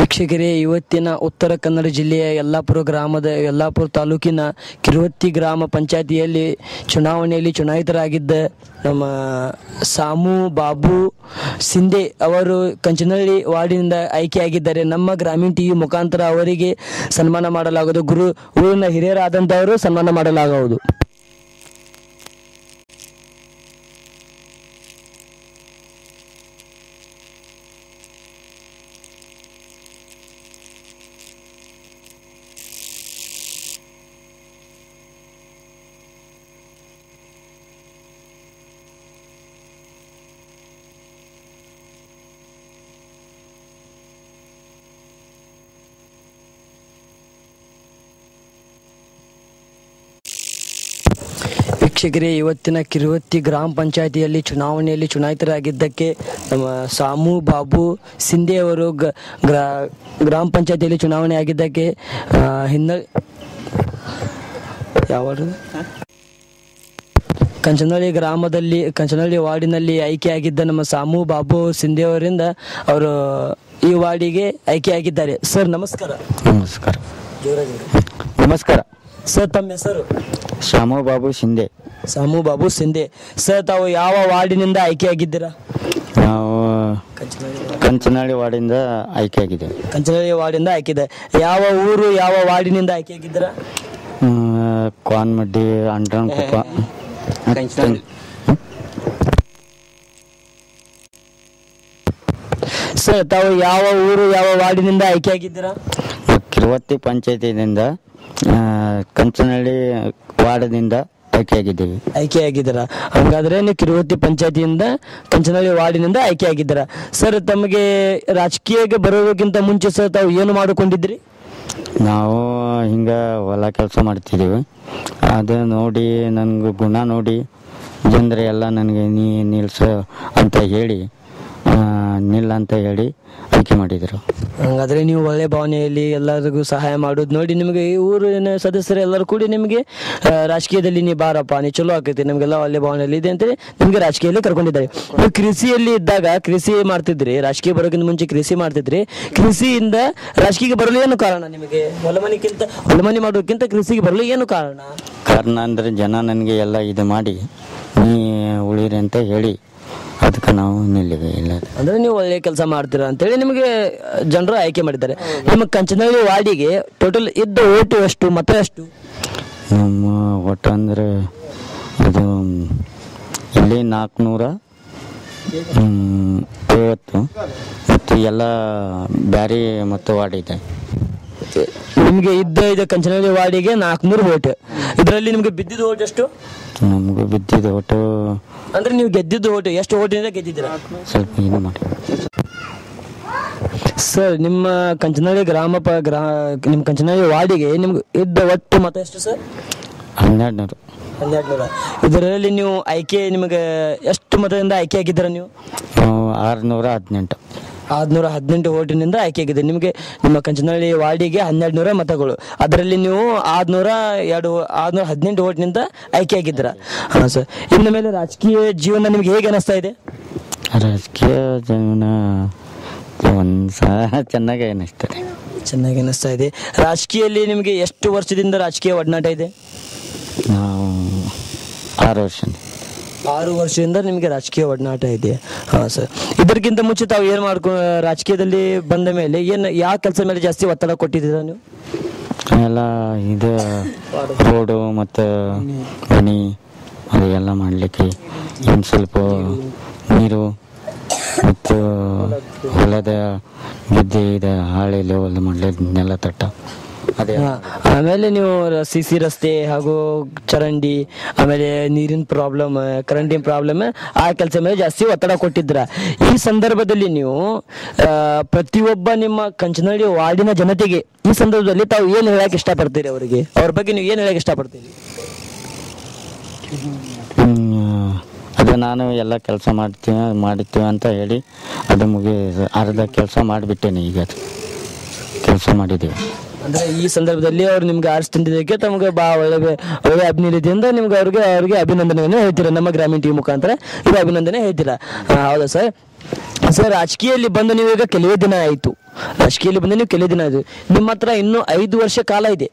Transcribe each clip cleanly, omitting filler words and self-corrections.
ವೀಕ್ಷಕರೇ, ಇವತ್ತಿನ ಉತ್ತರ ಕನ್ನಡ ಜಿಲ್ಲೆಯ ಯಲ್ಲಾಪುರ ತಾಲೂಕಿನ ಕಿರುವತ್ತಿ ಗ್ರಾಮ ಪಂಚಾಯತಿಯಲ್ಲಿ ಚುನಾವಣೆಯಲ್ಲಿ ಚುನಾಯಿತರಾಗಿದ್ದ ನಮ್ಮ ಸಾಮು ಬಾಬು ಸಿಂಧೆ ಅವರು ಕಂಚನಹಳ್ಳಿ ವಾರ್ಡಿನಿಂದ ಆಯ್ಕೆಯಾಗಿದ್ದಾರೆ. ನಮ್ಮ ಗ್ರಾಮೀಣ ಟಿವಿ ಮುಖಾಂತರ ಅವರಿಗೆ ಸನ್ಮಾನ ಮಾಡಲಾಗುವುದು. ಊರಿನ ಹಿರಿಯರಾದಂಥವರು ಸನ್ಮಾನ ಮಾಡಲಾಗುವುದು. ವೀಕ್ಷಕರೇ, ಇವತ್ತಿನ ಕಿರುವತ್ತಿ ಗ್ರಾಮ ಪಂಚಾಯತಿಯಲ್ಲಿ ಚುನಾವಣೆಯಲ್ಲಿ ಚುನಾಯಿತರಾಗಿದ್ದಕ್ಕೆ ನಮ್ಮ ಸಾಮು ಬಾಬು ಸಿಂಧೆ ಅವರು ಗ್ರಾಮ ಪಂಚಾಯತಿಯಲ್ಲಿ ಚುನಾವಣೆ ಆಗಿದ್ದಕ್ಕೆ ಕಂಚನಹಳ್ಳಿ ವಾರ್ಡಿನಲ್ಲಿ ಆಯ್ಕೆಯಾಗಿದ್ದ ನಮ್ಮ ಸಾಮು ಬಾಬು ಸಿಂಧೆ ಅವರಿಂದ ಅವರು ಈ ವಾರ್ಡಿಗೆ ಆಯ್ಕೆಯಾಗಿದ್ದಾರೆ. ಸರ್ ನಮಸ್ಕಾರ. ನಮಸ್ಕಾರ. ನಮಸ್ಕಾರ ಸರ್, ತಮ್ಮ ಹೆಸರು? ಸಾಮು ಬಾಬು ಸಿಂಧೆ. ಸಾಮು ಬಾಬು ಸಿಂಧೆ. ಸರ್, ತಾವು ಯಾವ ವಾರ್ಡಿನಿಂದ ಆಯ್ಕೆಯಾಗಿದ್ದೀರಾ? ನಾವು ಕಂಚನಹಳ್ಳಿ ವಾರ್ಡಿಂದ ಆಯ್ಕೆಯಾಗಿದ್ದೇವೆ. ಕಂಚನಹಳ್ಳಿ ವಾರ್ಡಿಂದ ಆಯ್ಕೆಇದೆ. ಯಾವ ಊರು, ಯಾವ ವಾರ್ಡಿನಿಂದ ಆಯ್ಕೆಯಾಗಿದ್ದೀರಾ? ಕ್ವಾನ್ಮಡ್ಡಿ, ಅಂಡ್ರನ್ಕೊಪ್ಪ. ಸರ್, ತಾವು ಯಾವ ಊರು, ಯಾವ ವಾರ್ಡಿನಿಂದ ಆಯ್ಕೆಯಾಗಿದ್ದೀರಾ? ಕಿರುವತ್ತಿ ಪಂಚಾಯತಿಯಿಂದ ಕಂಚನಹಳ್ಳಿ ವಾರ್ಡ್ನಿಂದ ಆಯ್ಕೆಯಾಗಿದ್ದೀರಾ? ಹಾಗಾದ್ರೆ ನೀವು ಕಿರುವತ್ತಿ ಪಂಚಾಯತಿಯಿಂದ ಕಂಚನಹಳ್ಳಿ ವಾರ್ಡಿನಿಂದ ಆಯ್ಕೆಯಾಗಿದ್ದೀರಾ. ಸರ್, ತಮಗೆ ರಾಜಕೀಯಕ್ಕೆ ಬರೋದಕ್ಕಿಂತ ಮುಂಚೆ ಸರ್ ತಾವು ಏನು ಮಾಡಿಕೊಂಡಿದ್ರಿ? ನಾವು ಹಿಂಗ ಹೊಲ ಕೆಲಸ ಮಾಡ್ತಿದ್ದೀವಿ. ಅದು ನೋಡಿ ನನಗೆ ಗುಣ ನೋಡಿ ಜನರು ಎಲ್ಲ ನನಗೆ ನಿಲ್ಸ ಅಂತ ಹೇಳಿ ನಿಲ್ಲ ಅಂತ ಹೇಳಿ ಆಯ್ಕೆ ಮಾಡಿದರು. ಹಾಗಾದ್ರೆ ನೀವು ಒಳ್ಳೆ ಭಾವನೆಯಲ್ಲಿ ಎಲ್ಲರಿಗೂ ಸಹಾಯ ಮಾಡೋದು ನೋಡಿ ನಿಮಗೆ ಈ ಊರಿನ ಸದಸ್ಯರು ಎಲ್ಲರೂ ಕೂಡಿ ನಿಮಗೆ ರಾಜಕೀಯದಲ್ಲಿ ನೀ ಬಾರಪ್ಪ, ನೀ ಚಲೋ ಆಕೈತಿ, ನಮಗೆಲ್ಲ ಒಳ್ಳೆ ಭಾವನೆಯಲ್ಲಿ ಇದೆ ಅಂತೇಳಿ ನಿಮಗೆ ರಾಜಕೀಯದಲ್ಲಿ ಕರ್ಕೊಂಡಿದ್ದಾರೆ. ನೀವು ಕೃಷಿಯಲ್ಲಿ ಇದ್ದಾಗ ಕೃಷಿ ಮಾಡ್ತಿದ್ರಿ, ರಾಜಕೀಯ ಬರೋಕ್ಕಿಂತ ಮುಂಚೆ ಕೃಷಿ ಮಾಡ್ತಿದ್ರಿ. ಕೃಷಿಯಿಂದ ರಾಜಕೀಯಕ್ಕೆ ಬರಲು ಏನು ಕಾರಣ? ನಿಮಗೆ ಹೊಲಮನೆ ಮಾಡೋದಕ್ಕಿಂತ ಕೃಷಿಗೆ ಬರಲು ಏನು ಕಾರಣ ಅಂದ್ರೆ ಜನ ನನಗೆ ಎಲ್ಲ ಇದು ಮಾಡಿ ನೀ ಉಳಿರಿ ಅಂತ ಹೇಳಿ ಅದಕ್ಕೆ ನಾವು ನಿಲ್ಲಿವೆ. ಇಲ್ಲ ಅಂದ್ರೆ ನೀವು ಒಳ್ಳೆ ಕೆಲಸ ಮಾಡ್ತೀರಾ ಅಂತೇಳಿ ನಿಮಗೆ ಜನರು ಆಯ್ಕೆ ಮಾಡಿದ್ದಾರೆ. ನಿಮ್ಮ ಕಂಚನಹಳ್ಳಿ ವಾರ್ಡಿಗೆ ಟೋಟಲ್ ಇದ್ದ ಓಟು ಎಷ್ಟು, ಮತ ಎಷ್ಟು? ನಮ್ಮ ಒಟ್ಟು ಅಂದ್ರೆ ಇದು ಇಲ್ಲಿ 450 ಮತ್ತು ಎಲ್ಲ ಬ್ಯಾರಿ ಮತ್ತು ವಾರ್ಡ್ ಇದೆ. ನಿಮಗೆ ಇದ್ದ ಕಂಚನಹಳ್ಳಿ ವಾರ್ಡಿಗೆ 400 ಓಟ್. ಇದರಲ್ಲಿ ನಿಮ್ಗೆ ಬಿದ್ದಿದ್ದು ಓಟ್ ಎಷ್ಟು? ನಮಗೂ ಬಿದ್ದಿದ್ದು ಓಟು ಅಂದ್ರೆ ನೀವು ಗೆದ್ದಿದ್ದು ಓಟು ಎಷ್ಟು ಓಟಿನಿಂದ ಗೆದ್ದಿದ್ದೀರಾ? ಸ್ವಲ್ಪ ಇದು ಮಾಡಿ ಸರ್. ನಿಮ್ಮ ಕಂಚನಹಳ್ಳಿ ನಿಮ್ಮ ಕಂಚನಹಳ್ಳಿ ವಾರ್ಡಿಗೆ ನಿಮ್ಗೆ ಇದ್ದ ಒಟ್ಟು ಮತ ಎಷ್ಟು ಸರ್? 1200. ಇದರಲ್ಲಿ ನೀವು ನಿಮಗೆ ಎಷ್ಟು ಮತದಿಂದ ಆಯ್ಕೆ ಆಗಿದ್ದೀರಾ? ನೀವು 618 ಓಟಿನಿಂದ ಆಯ್ಕೆ ಆಗಿದೆ. ನಿಮಗೆ ನಿಮ್ಮ ಕಂಚನಹಳ್ಳಿ ವಾರ್ಡಿಗೆ 1200 ಮತಗಳು. ಅದರಲ್ಲಿ ನೀವು 618 ಓಟಿನಿಂದ ಆಯ್ಕೆ ಆಗಿದ್ದೀರಾ. ಹಾಂ ಸರ್. ಇನ್ನು ಮೇಲೆ ರಾಜಕೀಯ ಜೀವನ ನಿಮ್ಗೆ ಹೇಗೆ ಅನಿಸ್ತಾ ಇದೆ? ರಾಜಕೀಯ ಜೀವನ ಚೆನ್ನಾಗಿ ಅನಿಸ್ತಾ ಇದೆ. ರಾಜಕೀಯದಲ್ಲಿ ನಿಮಗೆ ಎಷ್ಟು ವರ್ಷದಿಂದ ರಾಜಕೀಯ ಒಡನಾಟ ಇದೆ? ನಾವು 6 ವರ್ಷದಿಂದ ನಿಮಗೆ ರಾಜಕೀಯ ಒಡನಾಟ ಇದೆ. ಹಾಂ ಸರ್. ಇದಕ್ಕಿಂತ ಮುಂಚೆ ತಾವು ಏನು ರಾಜಕೀಯದಲ್ಲಿ ಬಂದ ಮೇಲೆ ಯಾವ ಕೆಲಸ ಮೇಲೆ ಜಾಸ್ತಿ ಒತ್ತಡ ಕೊಟ್ಟಿದ್ದೀರಾ ನೀವು? ಎಲ್ಲ ಇದು ರೋಡು ಮತ್ತು ಮನೆ ಅದೆಲ್ಲ ಮಾಡಲಿಕ್ಕೆ ಏನು ಸ್ವಲ್ಪ ನೀರು ಮತ್ತು ಹೊಲದ ಗದ್ದೆ ಇದೆ ಹಾಳೆ ಲೆವೆಲ್ ಮಾಡಲಿಕ್ಕೆ ನೆಲ ತಟ್ಟ ಅದೇ. ಆಮೇಲೆ ನೀವು CC ರಸ್ತೆ ಹಾಗೂ ಚರಂಡಿ, ಆಮೇಲೆ ನೀರಿನ ಪ್ರಾಬ್ಲಮ್, ಕರೆಂಟಿನ ಪ್ರಾಬ್ಲಮ್, ಆ ಕೆಲಸ ಮೇಲೆ ಜಾಸ್ತಿ ಒತ್ತಡ ಕೊಟ್ಟಿದ್ರ. ಈ ಸಂದರ್ಭದಲ್ಲಿ ನೀವು ಪ್ರತಿಯೊಬ್ಬ ನಿಮ್ಮ ಕಂಚನಹಳ್ಳಿ ವಾರ್ಡಿನ ಜನತೆಗೆ ಈ ಸಂದರ್ಭದಲ್ಲಿ ತಾವು ಏನು ಹೇಳಕ್ ಇಷ್ಟಪಡ್ತೀರಿ? ಅವ್ರ ಬಗ್ಗೆ ನೀವು ಏನು ಹೇಳಕ್ ಇಷ್ಟಪಡ್ತೀರಿ? ಅದು ನಾನು ಎಲ್ಲ ಕೆಲಸ ಮಾಡ್ತೀವಿ ಅಂತ ಹೇಳಿ ಅದು ಅರ್ಧ ಕೆಲಸ ಮಾಡಿಬಿಟ್ಟೇನೆ. ಈಗ ಕೆಲಸ ಮಾಡಿದ್ದೀವಿ. ಅಂದ್ರೆ ಈ ಸಂದರ್ಭದಲ್ಲಿ ಅವ್ರು ನಿಮ್ಗೆ ಆರಿಸ್ತಿದ್ದಕ್ಕೆ ತಮಗೆ ಒಳ್ಳೆ ಅಭಿನಂದನೆಯಿಂದ ನಿಮ್ಗೆ ಅವ್ರಿಗೆ ಅಭಿನಂದನೆಯನ್ನು ಹೇಳ್ತೀರಾ. ನಮ್ಮ ಗ್ರಾಮೀಣ ಟಿವಿ ಮುಖಾಂತರ ಇದು ಅಭಿನಂದನೆ ಹೇಳ್ತೀರಾ. ಹೌದಾ ಸರ್? ಸರ್, ರಾಜಕೀಯದಲ್ಲಿ ಬಂದು ನೀವು ಈಗ ಕೆಲವೇ ದಿನ ಆಯಿತು. ರಾಜಕೀಯದಲ್ಲಿ ಬಂದು ನೀವು ಕೆಲವು ದಿನ ಇದು ನಿಮ್ಮ ಹತ್ರ ಇನ್ನೂ 5 ವರ್ಷ ಕಾಲ ಇದೆ.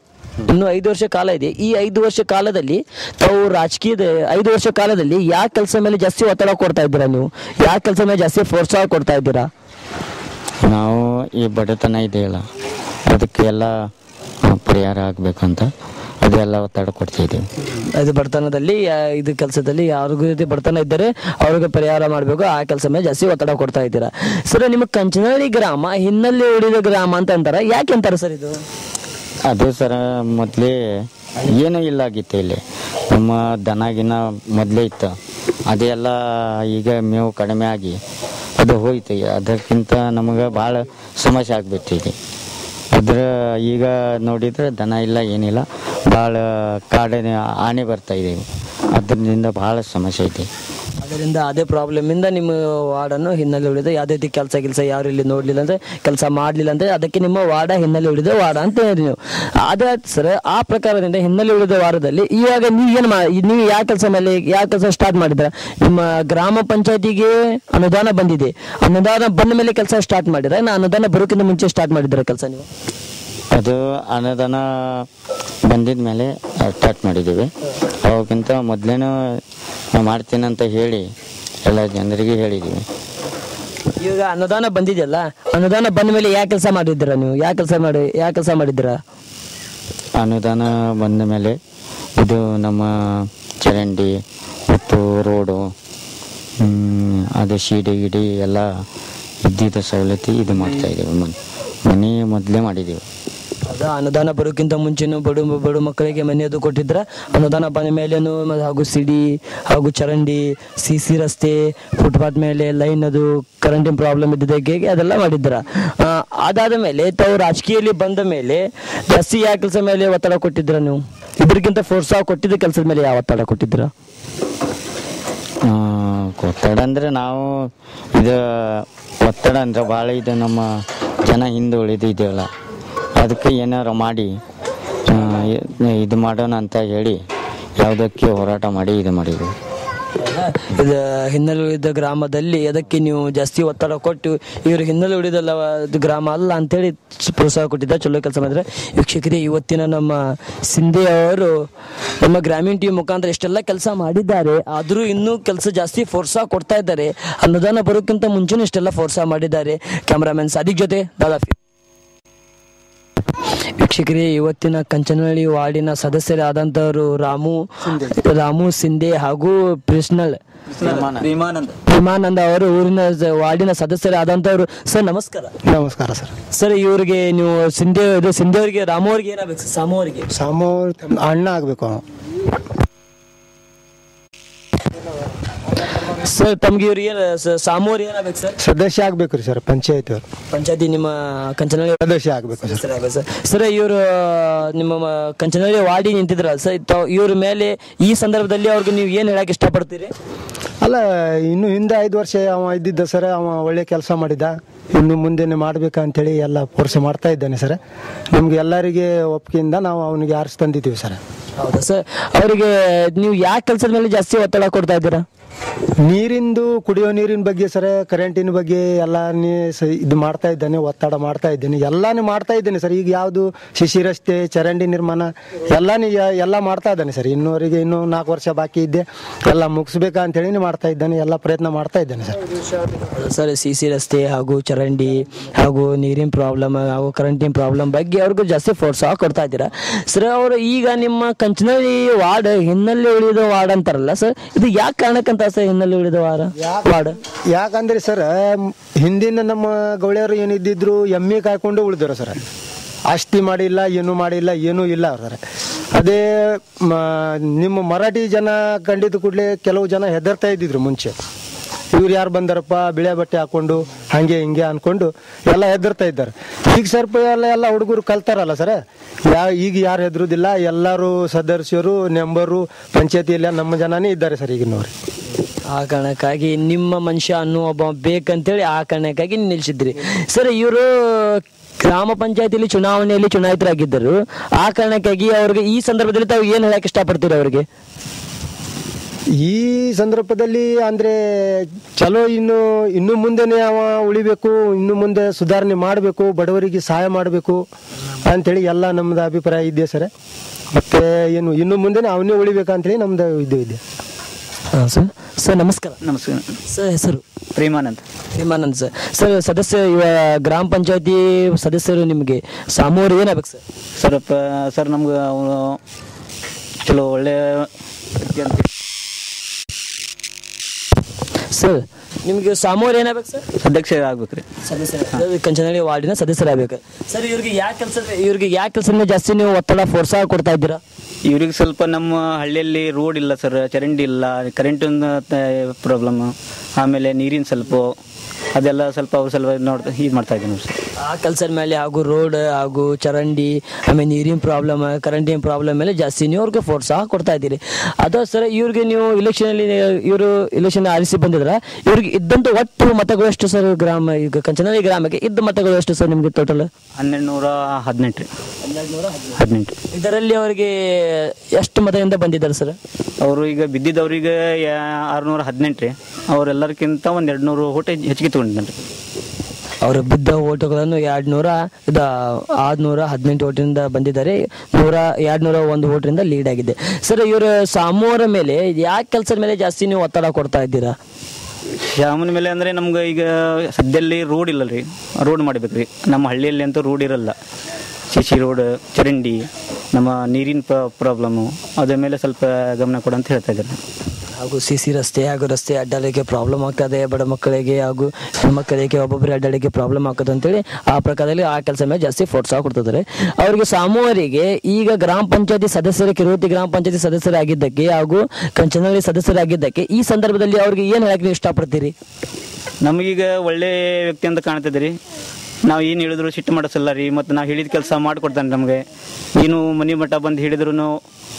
ಇನ್ನು 5 ವರ್ಷ ಕಾಲ ಇದೆ. ಈ 5 ವರ್ಷ ಕಾಲದಲ್ಲಿ ತಾವು ರಾಜಕೀಯದ 5 ವರ್ಷ ಕಾಲದಲ್ಲಿ ಯಾವ ಕೆಲಸ ಮೇಲೆ ಜಾಸ್ತಿ ಒತ್ತಡ ಕೊಡ್ತಾ ಇದ್ದೀರಾ ನೀವು? ಯಾವ ಕೆಲಸ ಮೇಲೆ ಜಾಸ್ತಿ ಪ್ರೋತ್ಸಾಹ ಕೊಡ್ತಾ ಇದ್ದೀರಾ? ನಾವು ಈ ಬಡತನ ಇದೆಯಲ್ಲ ಅದಕ್ಕೆ ಎಲ್ಲ ಪರಿಹಾರ ಆಗಬೇಕಂತ ಅದೆಲ್ಲ ಒತ್ತಡ ಕೊಡ್ತಿದ್ದೀವಿ. ಇದು ಬಡತನದಲ್ಲಿ ಇದು ಕೆಲಸದಲ್ಲಿ ಯಾರಿಗೂ ಇದು ಬಡತನ ಇದ್ದರೆ ಅವ್ರಿಗೆ ಪರಿಹಾರ ಮಾಡಬೇಕು, ಆ ಕೆಲಸ ಮೇಲೆ ಜಾಸ್ತಿ ಒತ್ತಡ ಕೊಡ್ತಾ ಇದ್ದೀರಾ. ಸರ್, ನಿಮ್ಮ ಕಂಚನಹಳ್ಳಿ ಗ್ರಾಮ ಹಿನ್ನೆಲೆ ಉಳಿದ ಗ್ರಾಮ ಅಂತ ಅಂತಾರೆ, ಯಾಕೆ ಅಂತಾರೆ ಸರ್ ಇದು? ಅದು ಸರ ಮೊದಲೇ ಏನೂ ಇಲ್ಲ ಆಗಿತ್ತು ಇಲ್ಲಿ. ನಮ್ಮ ದನಗಿನ ಮೊದಲೇ ಇತ್ತು, ಅದೆಲ್ಲ ಈಗ ಮೇವು ಕಡಿಮೆ ಆಗಿ ಅದು ಹೋಯ್ತು. ಅದಕ್ಕಿಂತ ನಮಗೆ ಭಾಳ ಸಮಸ್ಯೆ ಆಗಿಬಿಟ್ಟಿದೆ. ಅದ್ರ ಈಗ ನೋಡಿದರೆ ದನ ಇಲ್ಲ, ಏನಿಲ್ಲ, ಭಾಳ ಕಾಡಿನ ಆನೆ ಬರ್ತಾ ಇದ್ದೀವಿ. ಅದರಿಂದ ಭಾಳ ಸಮಸ್ಯೆ ಐತಿ. ಅದರಿಂದ ಅದೇ ಪ್ರಾಬ್ಲಮಿಂದ ನಿಮ್ಮ ವಾರ್ಡನ್ನು ಹಿನ್ನೆಲೆ ಉಳಿದ ಯಾವುದೇ ರೀತಿ ಕೆಲಸ ಯಾರು ಇಲ್ಲಿ ನೋಡಲಿಲ್ಲ ಅಂದರೆ ಕೆಲಸ ಮಾಡಲಿಲ್ಲ ಅಂದರೆ ಅದಕ್ಕೆ ನಿಮ್ಮ ವಾರ್ಡ ಹಿನ್ನೆಲೆ ಉಳಿದ ವಾರ್ಡ ಅಂತ ಹೇಳಿ ನೀವು. ಅದೇ ಸರ್, ಆ ಪ್ರಕಾರದಿಂದ ಹಿನ್ನೆಲೆ ಉಳಿದ ವಾರದಲ್ಲಿ ಇವಾಗ ನೀವು ಯಾವ ಕೆಲಸ ಸ್ಟಾರ್ಟ್ ಮಾಡಿದ್ರ? ನಿಮ್ಮ ಗ್ರಾಮ ಪಂಚಾಯತಿಗೆ ಅನುದಾನ ಬಂದಿದೆ, ಅನುದಾನ ಬಂದ ಮೇಲೆ ಕೆಲಸ ಸ್ಟಾರ್ಟ್ ಮಾಡಿದ್ರೆ ಅನುದಾನ ಬರೋಕ್ಕಿಂತ ಮುಂಚೆ ಸ್ಟಾರ್ಟ್ ಮಾಡಿದ್ರ ಕೆಲಸ ನೀವು? ಅದು ಅನುದಾನ ಬಂದಿದ ಮೇಲೆ ಸ್ಟಾರ್ಟ್ ಮಾಡಿದ್ದೀವಿ. ಅವಾಗಕ್ಕಿಂತ ಮೊದಲೇನೂ ಮಾಡ್ತೀನಿ ಅಂತ ಹೇಳಿ ಎಲ್ಲ ಜನರಿಗೆ ಹೇಳಿದ್ದೀವಿ. ಈಗ ಅನುದಾನ ಬಂದಿದೆಯಲ್ಲ, ಅನುದಾನ ಬಂದ ಮೇಲೆ ಯಾವ ಕೆಲಸ ಮಾಡಿದ್ದೀರಾ ನೀವು? ಯಾವ ಕೆಲಸ ಮಾಡಿದ್ದೀರಾ? ಅನುದಾನ ಬಂದ ಮೇಲೆ ಇದು ನಮ್ಮ ಚರಂಡಿ ಮತ್ತು ರೋಡು, ಅದು ಸೀಡಿ ಗಿಡಿ ಎಲ್ಲ ಇದ್ದಿದ್ದ ಸವಲತ್ತು ಇದು ಮಾಡ್ತಾ ಇದ್ದೀವಿ. ಮನೆ ಮೊದಲೇ ಮಾಡಿದ್ದೀವಿ. ಹೌದಾ? ಅನುದಾನ ಬರೋಕ್ಕಿಂತ ಮುಂಚೆನೂ ಬಡು ಮಕ್ಕಳಿಗೆ ಮನೆಯದು ಕೊಟ್ಟಿದ್ರ? ಅನುದಾನ ಬಂದ ಮೇಲೇನು ಹಾಗೂ ಸಿಡಿ ಹಾಗೂ ಚರಂಡಿ, CC ರಸ್ತೆ, ಫುಟ್ಪಾತ್ ಮೇಲೆ ಲೈನ್, ಅದು ಕರೆಂಟಿನ ಪ್ರಾಬ್ಲಮ್ ಇದ್ದಕ್ಕೆ ಅದೆಲ್ಲ ಮಾಡಿದ್ರ? ಅದಾದ ಮೇಲೆ ತಾವು ರಾಜಕೀಯದಲ್ಲಿ ಬಂದ ಮೇಲೆ ಜಾಸ್ತಿ ಯಾವ ಕೆಲಸ ಮೇಲೆ ಒತ್ತಡ ಕೊಟ್ಟಿದ್ರ ನೀವು? ಇದ್ರಿಗಿಂತ ಪ್ರೋತ್ಸಾಹ ಕೊಟ್ಟಿದ್ದ ಕೆಲಸದ ಮೇಲೆ ಯಾವ ಒತ್ತಡ ಕೊಟ್ಟಿದ್ರ? ಒತ್ತಡ ಅಂದರೆ ನಾವು ಇದು ಒತ್ತಡ ಅಂದರೆ ಭಾಳ ಇದು ನಮ್ಮ ಜನ ಹಿಂದೆ ಉಳಿದಿದ್ದೇವಲ್ಲ, ಅದಕ್ಕೆ ಏನಾರು ಮಾಡಿ ಇದು ಮಾಡೋಣ ಅಂತ ಹೇಳಿ ಯಾವುದಕ್ಕೆ ಹೋರಾಟ ಮಾಡಿ ಇದು ಮಾಡಿದ್ವಿ. ಇದು ಹಿನ್ನೆಲೆ ಉಳಿದ ಗ್ರಾಮದಲ್ಲಿ ಅದಕ್ಕೆ ನೀವು ಜಾಸ್ತಿ ಒತ್ತಡ ಕೊಟ್ಟು ಇವರು ಹಿನ್ನೆಲೆ ಉಳಿದಲ್ಲ ಗ್ರಾಮ ಅಲ್ಲ ಅಂತೇಳಿ ಪ್ರೋತ್ಸಾಹ ಕೊಟ್ಟಿದ್ದ, ಚಲೋ ಕೆಲಸ ಮಾಡಿದ್ರೆ. ವೀಕ್ಷಕರೇ, ಇವತ್ತಿನ ನಮ್ಮ ಸಿಂಧೆ ಅವರು ನಮ್ಮ ಗ್ರಾಮೀಣ ಟೀಮ್ ಮುಖಾಂತರ ಎಷ್ಟೆಲ್ಲ ಕೆಲಸ ಮಾಡಿದ್ದಾರೆ, ಆದರೂ ಇನ್ನೂ ಕೆಲಸ ಜಾಸ್ತಿ ಪ್ರೋತ್ಸಾಹ ಕೊಡ್ತಾ ಇದ್ದಾರೆ. ಅನುದಾನ ಬರೋಕ್ಕಿಂತ ಮುಂಚೆನೂ ಇಷ್ಟೆಲ್ಲ ಪ್ರೋತ್ಸಾಹ ಮಾಡಿದ್ದಾರೆ. ಕ್ಯಾಮ್ರಾಮನ್ ಸಾದಿಕ್ ಜೊತೆ ದಾದಾ. ವೀಕ್ಷಕರೇ, ಇವತ್ತಿನ ಕಂಚನಹಳ್ಳಿ ವಾರ್ಡಿನ ಸದಸ್ಯರಾದಂಥವರು ರಾಮು ಸಿಂಧೆ ಹಾಗೂ ಪ್ರೇಮಾನಂದ ಅವರು ಊರಿನ ವಾರ್ಡಿನ ಸದಸ್ಯರಾದಂಥವ್ರು. ಸರ್, ನಮಸ್ಕಾರ. ನಮಸ್ಕಾರ ಸರ್. ಸರ್, ಇವರಿಗೆ ನೀವು ಸಿಂಧೆ ಅವರಿಗೆ, ರಾಮು ಅವರಿಗೆ ಏನಾಗಬೇಕು ಸರ್? ಸಾಮು ಅಣ್ಣ ಆಗ್ಬೇಕು. ಸರ್, ತಮ್ಗೆ ಇವ್ರಿಗೆ ಸಾಮು ಅವ್ರಿಗೆ ಏನಾಗಬೇಕು ಸರ್? ಸದಸ್ಯ ಆಗ್ಬೇಕು ರೀ ಸರ್. ಪಂಚಾಯತಿ ನಿಮ್ಮ ಕಂಚನಹಳ್ಳಿ ಸದಸ್ಯ ಆಗ್ಬೇಕು ಸರ್. ಸರ್, ಇವರು ನಿಮ್ಮ ಕಂಚನಹಳ್ಳಿ ವಾರ್ಡಿ ನಿಂತಿದ್ರ ಸರ್, ಇವ್ರ ಮೇಲೆ ಈ ಸಂದರ್ಭದಲ್ಲಿ ಅವ್ರಿಗೆ ನೀವು ಏನು ಹೇಳಕ್ ಇಷ್ಟಪಡ್ತೀರಿ? ಅಲ್ಲ, ಇನ್ನು ಹಿಂದೆ 5 ವರ್ಷ ಅವ ಇದ್ದಿದ್ದ ಸರ್. ಅವ ಒಳ್ಳೆ ಕೆಲಸ ಮಾಡಿದ. ಇನ್ನು ಮುಂದೆ ಮಾಡ್ಬೇಕಂತೇಳಿ ಎಲ್ಲ ಫೋರ್ಸ್ ಮಾಡ್ತಾ ಇದ್ದಾನೆ ಸರ್. ನಮ್ಗೆ ಎಲ್ಲರಿಗೆ ಒಪ್ಪಿಗೆಯಿಂದ ನಾವು ಅವನಿಗೆ ಆರಿಸಿ ತಂದಿದ್ದೀವಿ ಸರ್. ಹೌದಾ ಸರ್? ಅವರಿಗೆ ನೀವು ಯಾವ ಕೆಲಸದ ಮೇಲೆ ಜಾಸ್ತಿ ಒತ್ತಡ ಕೊಡ್ತಾ ಇದ್ದೀರಾ? ನೀರಿಂದು, ಕುಡಿಯೋ ನೀರಿನ ಬಗ್ಗೆ ಸರ್, ಕರೆಂಟಿನ ಬಗ್ಗೆ ಎಲ್ಲ ಇದು ಮಾಡ್ತಾ ಇದ್ದಾನೆ, ಒತ್ತಡ ಮಾಡ್ತಾ ಇದ್ದೇನೆ, ಎಲ್ಲಾನು ಮಾಡ್ತಾ ಇದ್ದೇನೆ ಸರ್. ಈಗ ಯಾವುದು ಶಿಶಿ ರಸ್ತೆ, ಚರಂಡಿ ನಿರ್ಮಾಣ ಎಲ್ಲ ಮಾಡ್ತಾ ಇದ್ದಾನೆ ಸರ್. ಇನ್ನೂವರೆಗೆ ಇನ್ನೂ 4 ವರ್ಷ ಬಾಕಿ ಇದ್ದೆ, ಎಲ್ಲ ಮುಗಿಸ್ಬೇಕಾ ಅಂತ ಹೇಳಿ ಮಾಡ್ತಾ ಇದ್ದಾನೆ, ಎಲ್ಲ ಪ್ರಯತ್ನ ಮಾಡ್ತಾ ಇದ್ದಾನೆ ಸರ್. ಸರ್, CC ರಸ್ತೆ ಹಾಗೂ ಚರಂಡಿ ಹಾಗೂ ನೀರಿನ ಪ್ರಾಬ್ಲಮ್ ಹಾಗೂ ಕರೆಂಟಿನ ಪ್ರಾಬ್ಲಮ್ ಬಗ್ಗೆ ಅವ್ರಿಗೂ ಜಾಸ್ತಿ ಪ್ರೋತ್ಸಾಹ ಕೊಡ್ತಾ ಇದ್ದೀರಾ ಸರ್. ಅವರು ಈಗ ನಿಮ್ಮ ಕಂಚನಹಳ್ಳಿ ವಾರ್ಡ್ ಹಿನ್ನೆಲೆ ಉಳಿದ ವಾರ್ಡ್ ಅಂತಾರಲ್ಲ ಸರ್, ಇದು ಯಾಕೆ ಕಾರಣಕ್ಕಂತ ಸರ್ ಹಿನ್ನೆಲೆ ಉಳಿದ ವಾರ್ಡ್? ಯಾಕಂದ್ರೆ ಸರ್, ಹಿಂದಿನ ನಮ್ಮ ಗೌಳಿಯರು ಏನಿದ್ದಿದ್ರು ಎಮ್ಮೆ ಕಾಯ್ಕೊಂಡು ಉಳಿದ್ರು ಸರ್. ಆಸ್ತಿ ಮಾಡಿಲ್ಲ, ಏನೂ ಇಲ್ಲ ಸರ್. ಅದೇ ನಿಮ್ಮ ಮರಾಠಿ ಜನ ಕಂಡಿದ್ದ ಕೂಡಲೇ ಕೆಲವು ಜನ ಹೆದರ್ತಾ ಇದ್ದಿದ್ರು ಮುಂಚೆ. ಇವ್ರು ಯಾರು ಬಂದಾರಪ್ಪ ಬಿಳೆ ಬಟ್ಟೆ ಹಾಕೊಂಡು ಹಂಗೆ ಹಿಂಗೆ ಅನ್ಕೊಂಡು ಎಲ್ಲ ಹೆದರ್ತಾ ಇದ್ದಾರೆ. ಈಗ ಸ್ವಲ್ಪ ಎಲ್ಲ ಹುಡುಗರು ಕಲ್ತಾರಲ್ಲ ಸರ್, ಈಗ ಯಾರು ಹೆದರುದಿಲ್ಲ. ಎಲ್ಲರೂ ಸದಸ್ಯರು, ನೆಂಬರು, ಪಂಚಾಯತಿಯಲ್ಲಿ ನಮ್ಮ ಜನನೇ ಇದ್ದಾರೆ ಸರ್ ಈಗಿನವ್ರು. ಆ ಕಾರಣಕ್ಕಾಗಿ ನಿಮ್ಮ ಮನುಷ್ಯ ಅನ್ನೋ ಒಬ್ಬ ಬೇಕಂತೇಳಿ ಆ ಕಾರಣಕ್ಕಾಗಿ ನಿಲ್ಲಿಸಿದ್ರಿ ಸರ್. ಇವರು ಗ್ರಾಮ ಪಂಚಾಯತಿಯಲ್ಲಿ ಚುನಾವಣೆಯಲ್ಲಿ ಚುನಾಯಿತರಾಗಿದ್ದರು. ಆ ಕಾರಣಕ್ಕಾಗಿ ಅವ್ರಿಗೆ ಈ ಸಂದರ್ಭದಲ್ಲಿ ತಾವು ಏನು ಹೇಳಕ್ ಇಷ್ಟಪಡ್ತೀರಿ ಅವ್ರಿಗೆ? ಈ ಸಂದರ್ಭದಲ್ಲಿ ಅಂದ್ರೆ ಚಲೋ ಇನ್ನು ಮುಂದೆನೆ ಅವ ಉಳಿಬೇಕು, ಇನ್ನು ಮುಂದೆ ಸುಧಾರಣೆ ಮಾಡಬೇಕು, ಬಡವರಿಗೆ ಸಹಾಯ ಮಾಡಬೇಕು ಅಂತೇಳಿ ಎಲ್ಲ ನಮ್ದು ಅಭಿಪ್ರಾಯ ಇದೆ ಸರ್. ಮತ್ತೆ ಇನ್ನು ಮುಂದೆನೆ ಅವನ್ನೇ ಉಳಿಬೇಕಂತೇಳಿ ನಮ್ದು ಇದೆ. ಹಾಂ ಸರ್. ಸರ್ ನಮಸ್ಕಾರ. ನಮಸ್ಕಾರ ಸರ್ ಹೆಸರು? ಪ್ರೇಮಾನಂದ್. ಹೇಮಾನಂದ್ ಸರ್. ಸರ್ ಸದಸ್ಯ ಗ್ರಾಮ ಪಂಚಾಯತಿ ಸದಸ್ಯರು ನಿಮಗೆ ಸಾಮೂರು ಏನಾಗಬೇಕು ಸರ್? ಸರ್ ನಮ್ಗೆ ಅವನು ಚಲೋ ಒಳ್ಳೆ ವ್ಯಕ್ತಿ ಅಂತ. ಸರ್ ನಿಮಗೆ ಸಾಮೂರು ಏನಾಗಬೇಕು ಸರ್? ಅಧ್ಯಕ್ಷ ಆಗ್ಬೇಕ್ರಿ. ಸದಸ್ಯರ ಕಂಚನಹಳ್ಳಿ ವಾರ್ಡಿನ ಸದಸ್ಯರಾಗಬೇಕು ಸರ್. ಇವ್ರಿಗೆ ಯಾಕೆ ಕೆಲಸ ಜಾಸ್ತಿ ನೀವು ಒತ್ತಡ ಫೋರ್ಸ್ ಆಗಿ ಕೊಡ್ತಾ ಇದ್ದೀರಾ? ಇವ್ರಿಗೆ ಸ್ವಲ್ಪ ನಮ್ಮ ಹಳ್ಳಿಯಲ್ಲಿ ರೋಡ್ ಇಲ್ಲ ಸರ್, ಚರಂಡಿ ಇಲ್ಲ, ಕರೆಂಟಿನ ಪ್ರಾಬ್ಲಮ್, ಆಮೇಲೆ ನೀರಿನ ಸ್ವಲ್ಪ ಅದೆಲ್ಲ ಸ್ವಲ್ಪ ಅವ್ರು ಸ್ವಲ್ಪ ಇದು ಮಾಡ್ತಾ ಇದ್ದೀನಿ ಸರ್. ಆ ಕೆಲಸದ ಮೇಲೆ ಹಾಗೂ ರೋಡ್ ಹಾಗೂ ಚರಂಡಿ ಆಮೇಲೆ ನೀರಿನ ಪ್ರಾಬ್ಲಮ್, ಕರೆಂಟಿನ ಪ್ರಾಬ್ಲಮ್ ಮೇಲೆ ಜಾಸ್ತಿ ನೀವು ಅವ್ರಿಗೆ ಫೋರ್ಸ್ ಆಗಿ ಕೊಡ್ತಾ ಇದ್ದೀರಿ. ಅದು ಸರ್ ಇವ್ರಿಗೆ ನೀವು ಇವರು ಇಲೆಕ್ಷನ್ ಆರಿಸಿ ಬಂದಿದ್ರ, ಇವ್ರಿಗೆ ಇದ್ದಂತ ಒಟ್ಟು ಮತಗಳು ಎಷ್ಟು ಸರ್? ಈಗ ಕಂಚನಹಳ್ಳಿ ಗ್ರಾಮಕ್ಕೆ ಇದ್ದ ಮತಗಳು ಎಷ್ಟು ಸರ್ ನಿಮಗೆ ಟೋಟಲ್? 1218. ಇದರಲ್ಲಿ ಅವರಿಗೆ ಎಷ್ಟು ಮತದಿಂದ ಬಂದಿದ್ದಾರೆ ಸರ್? ಅವರು ಈಗ ಬಿದ್ದಿದ್ದವ್ರಿಗೆ 618 ರೀ. ಅವರೆಲ್ಲರಿಗಿಂತ ಒಂದು 200 ಓಟ್ ಹೆಚ್ಚಿಗೆ ತಗೊಂಡಿದ್ದಾರೆ. ಅವರು ಬಿದ್ದ ಓಟುಗಳನ್ನು 618 ಓಟಿನಿಂದ ಬಂದಿದ್ದಾರೆ. 201 ಓಟ್ರಿಂದ ಲೀಡ್ ಆಗಿದೆ ಸರ್. ಇವರು ಸಾಮೂರ ಮೇಲೆ ಯಾಕೆ ಕೆಲಸದ ಮೇಲೆ ಜಾಸ್ತಿ ನೀವು ಒತ್ತಡ ಕೊಡ್ತಾ ಇದ್ದೀರಾ? ಶಾಮನ ಮೇಲೆ ಅಂದರೆ ನಮ್ಗೆ ಈಗ ಸದ್ಯದಲ್ಲಿ ರೋಡ್ ಇಲ್ಲ ರೀ, ರೋಡ್ ಮಾಡ್ಬೇಕ್ರಿ. ನಮ್ಮ ಹಳ್ಳಿಯಲ್ಲಿ ಅಂತೂ ರೋಡ್ ಇರಲ್ಲ. ಸಿ ರೋಡ್, ಚರಂಡಿ, ನಮ್ಮ ನೀರಿನ ಪ್ರಾಬ್ಲಮ್ಮು, ಅದ್ರ ಮೇಲೆ ಸ್ವಲ್ಪ ಗಮನ ಕೊಡು ಅಂತ ಹೇಳ್ತಾ ಇದ್ದಾರೆ. ಹಾಗೂ ಸಿ ರಸ್ತೆ ಹಾಗೂ ರಸ್ತೆ ಅಡ್ಡಾಡಲಿಕ್ಕೆ ಪ್ರಾಬ್ಲಮ್ ಆಗ್ತದೆ, ಬಡ ಮಕ್ಕಳಿಗೆ ಹಾಗೂ ಹೆಣ್ಮಕ್ಕಳಿಗೆ ಒಬ್ಬೊಬ್ಬರಿಗೆ ಅಡ್ಡಾಡಲಿಕ್ಕೆ ಪ್ರಾಬ್ಲಮ್ ಆಗ್ತದೆ ಅಂತೇಳಿ ಆ ಪ್ರಕಾರದಲ್ಲಿ ಆ ಕೆಲಸ ಮೇಲೆ ಜಾಸ್ತಿ ಫೋರ್ಸ್ ಕೊಡ್ತಿದ್ದಾರೆ. ಅವರಿಗೆ ಸಾಮೂವರಿಗೆ ಈಗ ಗ್ರಾಮ ಪಂಚಾಯತಿ ಸದಸ್ಯರ, ಕಿರುವತ್ತಿ ಗ್ರಾಮ ಪಂಚಾಯತಿ ಸದಸ್ಯರಾಗಿದ್ದಕ್ಕೆ ಹಾಗೂ ಕಂಚನಹಳ್ಳಿ ಸದಸ್ಯರಾಗಿದ್ದಕ್ಕೆ ಈ ಸಂದರ್ಭದಲ್ಲಿ ಅವ್ರಿಗೆ ಏನು ಹೇಳಕ್ಕೆ ನೀವು ಇಷ್ಟಪಡ್ತೀರಿ? ನಮಗೀಗ ಒಳ್ಳೆ ವ್ಯಕ್ತಿ ಅಂತ ಕಾಣ್ತದೆ ರೀ. ನಾವು ಏನು ಹೇಳಿದ್ರು ಸಿಟ್ಟು ಮಾಡಿಸಲ್ಲ ರೀ, ಮತ್ತು ನಾವು ಹೇಳಿದ ಕೆಲಸ ಮಾಡಿಕೊಡ್ತಾನೆ ನಮಗೆ. ಏನು ಮನೆ ಮಠ ಬಂದು ಹೇಳಿದ್ರು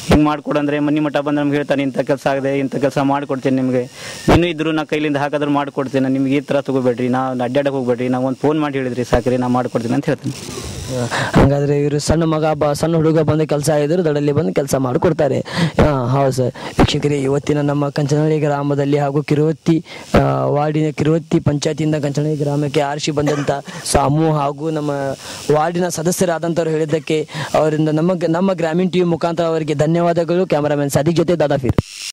ಹಿಂಗೆ ಮಾಡಿಕೊಡಂದ್ರೆ ಮನೆ ಮಠ ಬಂದು ನಮ್ಗೆ ಹೇಳ್ತಾನೆ, ಇಂಥ ಕೆಲಸ ಆಗಿದೆ, ಇಂಥ ಕೆಲಸ ಮಾಡಿಕೊಡ್ತೀನಿ ನಿಮಗೆ, ಇನ್ನೂ ಇದ್ರು ನಾ ಕೈಲಿಂದ ಹಾಕಿದ್ರು ಮಾಡಿಕೊಡ್ತೀನಿ, ನಿಮ್ಗೆ ಈ ಥರ ತಗೋಬೇಡ್ರಿ, ನಾವು ಅಡ್ಡಾಡಕ್ಕೆ ಹೋಗ್ಬೇಡ್ರಿ, ನಾವು ಒಂದು ಫೋನ್ ಮಾಡಿ ಹೇಳಿದ್ರಿ ಸಾಕ್ರಿ, ನಾ ಮಾಡಿಕೊಡ್ತೀನಿ ಅಂತ ಹೇಳ್ತೀನಿ. ಹಾಗಾದ್ರೆ ಇವರು ಸಣ್ಣ ಹುಡುಗ ಬಂದು ಕೆಲಸ ಆಗಿದ್ರು ದಡಲ್ಲಿ ಬಂದು ಕೆಲಸ ಮಾಡಿಕೊಡ್ತಾರೆ. ಹೌದು ಸರ್. ವೀಕ್ಷಕರೇ, ಇವತ್ತಿನ ನಮ್ಮ ಕಂಚನಹಳ್ಳಿ ಗ್ರಾಮದಲ್ಲಿ ಹಾಗೂ ವಾರ್ಡಿನ ಕಿರುವತ್ತಿ ಪಂಚಾಯತಿಯಿಂದ ಕಂಚನಹಳ್ಳಿ ಗ್ರಾಮಕ್ಕೆ ಆರಿಸಿ ಬಂದಂಥ ಸಾಮು ಹಾಗೂ ನಮ್ಮ ವಾರ್ಡಿನ ಸದಸ್ಯರಾದಂಥವ್ರು ಹೇಳಿದ್ದಕ್ಕೆ ಅವರಿಂದ ನಮ್ಮ ಗ್ರಾಮೀಣ ಟಿವಿ ಮುಖಾಂತರ ಅವರಿಗೆ ಧನ್ಯವಾದಗಳು. ಕ್ಯಾಮರಾಮನ್ ಸಾದಿಕ್ ಜೊತೆ ದಾದಾಫೀರ್.